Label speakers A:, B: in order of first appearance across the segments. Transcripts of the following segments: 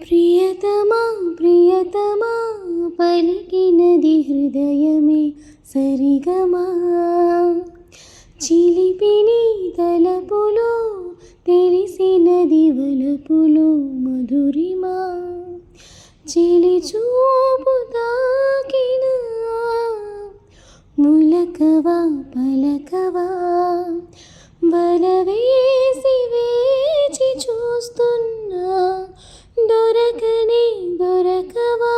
A: ప్రియతమా ప్రియతమా పలికినది హృదయమే సరిగమా. చిలిపిని తలపులో తెలిసినది వలపులో మధురిమా. చిలి చూపు తాకిన ములకవా పలకవా. వలవేసి వేచి చూస్తున్నా దొరకనే దొరకవా.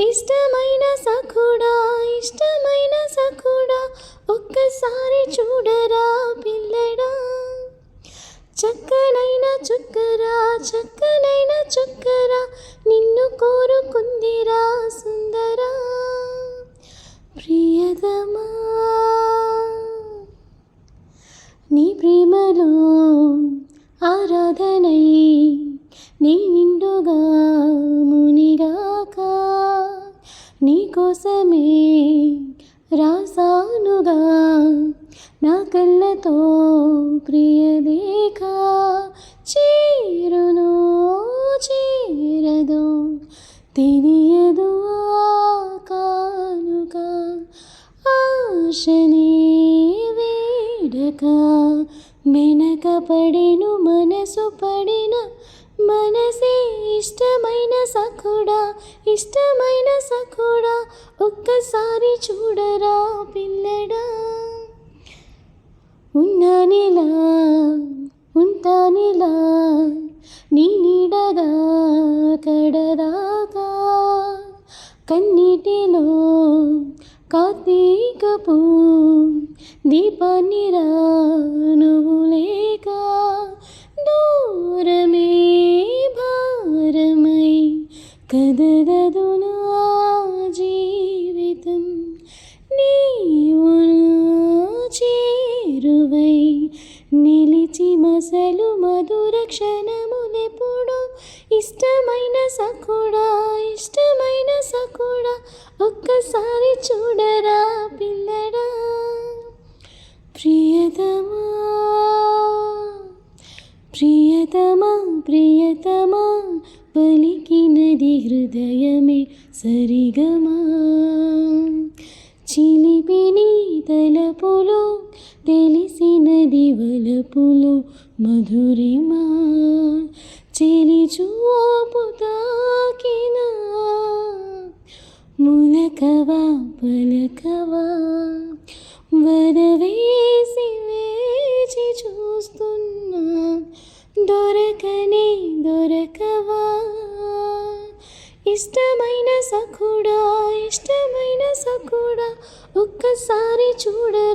A: ఇష్టమైన సఖుడా ఇష్టమైన సఖుడా ఒక్కసారి చూడరా పిల్లడా. చక్కనైన చుక్కరా చక్కనైన చుక్కరా నిన్ను కోరుకుందిరా సుందరా. ప్రియతమా నీ ప్రేమలో ఆరాధనై నీ నిండుగా మునిగాక నీ కోసమే రాసానుగా నా కళ్ళతో ప్రియలేఖ. చేరునో చేరదో తెలియదు కానుక. ఆశనే వేడక వెనక పడెను మనసు పడిన మనసే. ఇష్టమైన సఖుడా ఇష్టమైన సఖుడా ఒక్కసారి చూడరా పిల్లడా. ఉన్నానిలా ఉంటానిలా నీ నీడగా కడదాకా. కన్నీటిలో కార్తీకపు దీపాన్ని రా నువ్వు లేక. దూరమే భారమై కదలదు నా జీవితం. నీవు చేరువై నిలిచి మసలు మధుర క్షణములెప్పుడు. ఇష్టమైన సఖుడా ఇష్టమైన సఖుడా ఒక్కసారి చూడరా పిల్లడా. ప్రియతమా ప్రియతమా ప్రియతమా పలికినది హృదయమే సరిగమా. చిలిపిని తలపులో తెలిసినది వలపులో మధురిమా. చెలి చూపు తాకిన ములకవా పలకవా. వరవేసి వేచి చూస్తున్నా దొరకనే దొరకవా. ఇష్టమైన సఖుడా ఇష్టమైన సఖుడా ఒక్కసారి చూడ